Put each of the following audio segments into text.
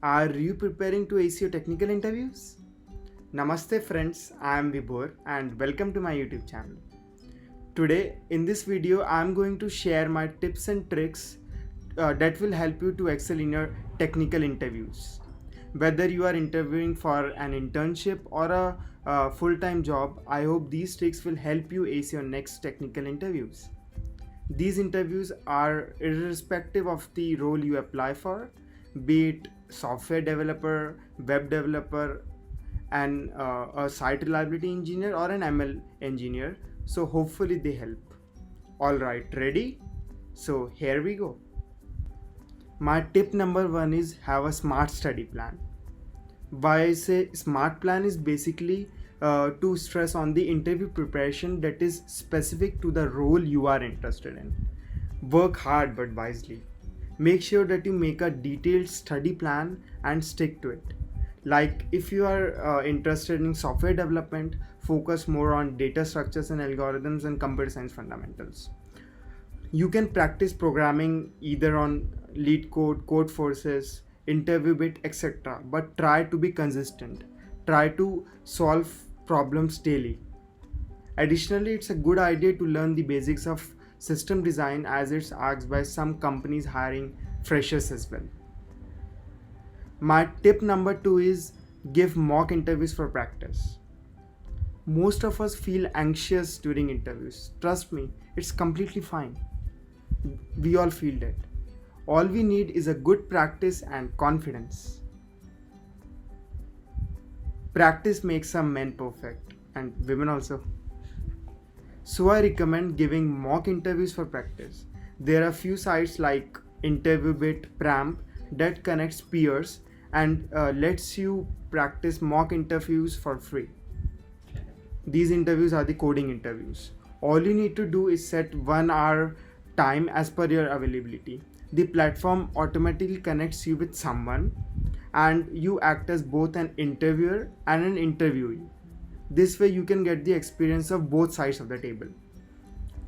Are you preparing to ace your technical interviews? Namaste friends, I am Vibhor and welcome to my YouTube channel. Today in this video I am going to share my tips and tricks that will help you to excel in your technical interviews. Whether you are interviewing for an internship or a full-time job, I hope these tricks will help you ace your next technical interviews. These interviews are irrespective of the role you apply for, be it software developer, web developer, and a site reliability engineer or an ML engineer. So hopefully they help. Alright, ready? So here we go. My tip number 1 is have a smart study plan. Why I say smart plan is basically to stress on the interview preparation that is specific to the role you are interested in. Work hard but wisely. Make sure that you make a detailed study plan and stick to it. Like if you are interested in software development, focus more on data structures and algorithms and computer science fundamentals. You can practice programming either on LeetCode, Codeforces, InterviewBit, etc. But try to be consistent. Try to solve problems daily. Additionally, it's a good idea to learn the basics of system design as it's asked by some companies hiring freshers as well. My tip number 2 is give mock interviews for practice. Most of us feel anxious during interviews. Trust me, it's completely fine. We all feel that. All we need is a good practice and confidence. Practice makes some men perfect and women also. So I recommend giving mock interviews for practice. There are few sites like InterviewBit, Pramp that connects peers and lets you practice mock interviews for free. These interviews are the coding interviews. All you need to do is set 1 hour time as per your availability. The platform automatically connects you with someone and you act as both an interviewer and an interviewee. This way you can get the experience of both sides of the table.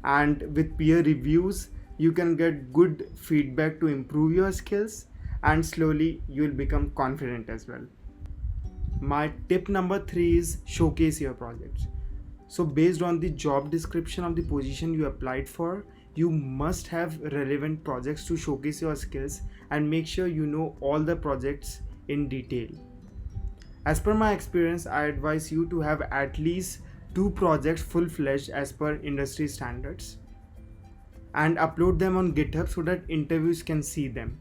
And with peer reviews, you can get good feedback to improve your skills and slowly you will become confident as well. My tip number 3 is showcase your projects. So based on the job description of the position you applied for, you must have relevant projects to showcase your skills and make sure you know all the projects in detail. As per my experience, I advise you to have at least 2 projects full-fledged as per industry standards and upload them on GitHub so that interviews can see them.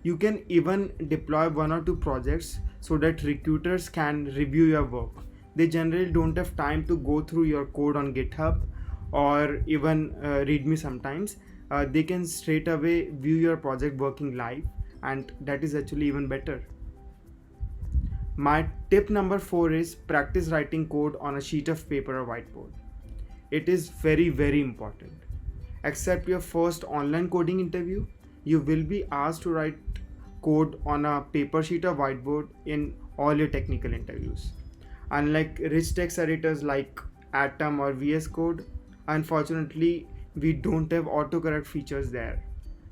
You can even deploy 1 or 2 projects so that recruiters can review your work. They generally don't have time to go through your code on GitHub or even read me sometimes. They can straight away view your project working live, and that is actually even better. My tip number 4 is practice writing code on a sheet of paper or whiteboard. It is very important. Except your first online coding interview, you will be asked to write code on a paper sheet or whiteboard in all your technical interviews. Unlike rich text editors like Atom or VS Code, unfortunately we don't have autocorrect features there.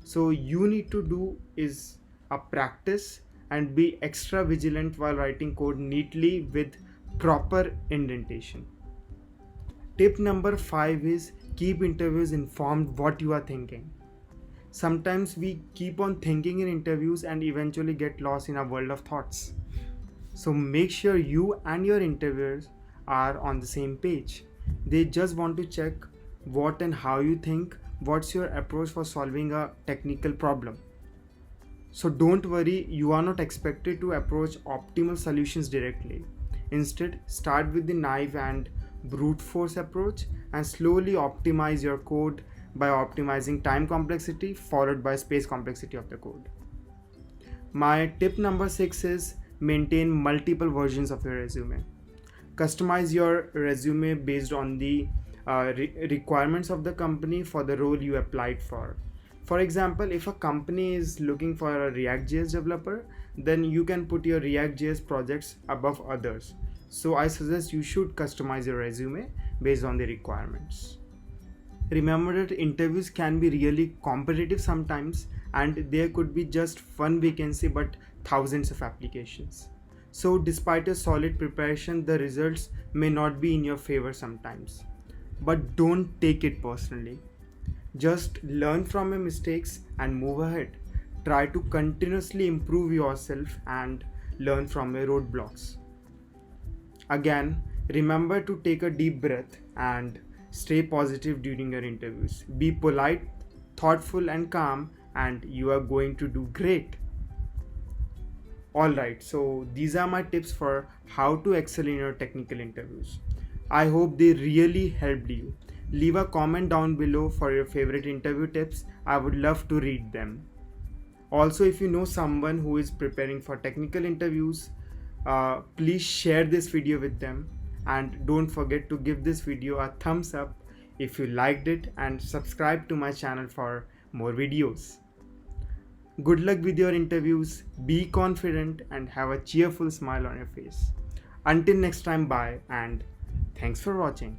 So you need to do is a practice and be extra vigilant while writing code neatly with proper indentation. Tip number 5 is keep interviews informed what you are thinking. Sometimes we keep on thinking in interviews and eventually get lost in a world of thoughts. So make sure you and your interviewers are on the same page. They just want to check what and how you think, what's your approach for solving a technical problem. So don't worry, you are not expected to approach optimal solutions directly. Instead, start with the naive and brute force approach and slowly optimize your code by optimizing time complexity followed by space complexity of the code. My tip number 6 is maintain multiple versions of your resume. Customize your resume based on the requirements of the company for the role you applied for. For example, if a company is looking for a React.js developer, then you can put your React.js projects above others. So I suggest you should customize your resume based on the requirements. Remember that interviews can be really competitive sometimes and there could be just one vacancy but thousands of applications. So despite a solid preparation, the results may not be in your favor sometimes. But don't take it personally. Just learn from your mistakes and move ahead. Try to continuously improve yourself and learn from your roadblocks. Again, remember to take a deep breath and stay positive during your interviews. Be polite, thoughtful, and calm, and you are going to do great. Alright, so these are my tips for how to excel in your technical interviews. I hope they really helped you. Leave a comment down below for your favorite interview tips. I would love to read them. Also, if you know someone who is preparing for technical interviews, please share this video with them, and don't forget to give this video a thumbs up if you liked it, and subscribe to my channel for more videos. Good luck with your interviews, be confident, and have a cheerful smile on your face. Until next time, bye, and thanks for watching.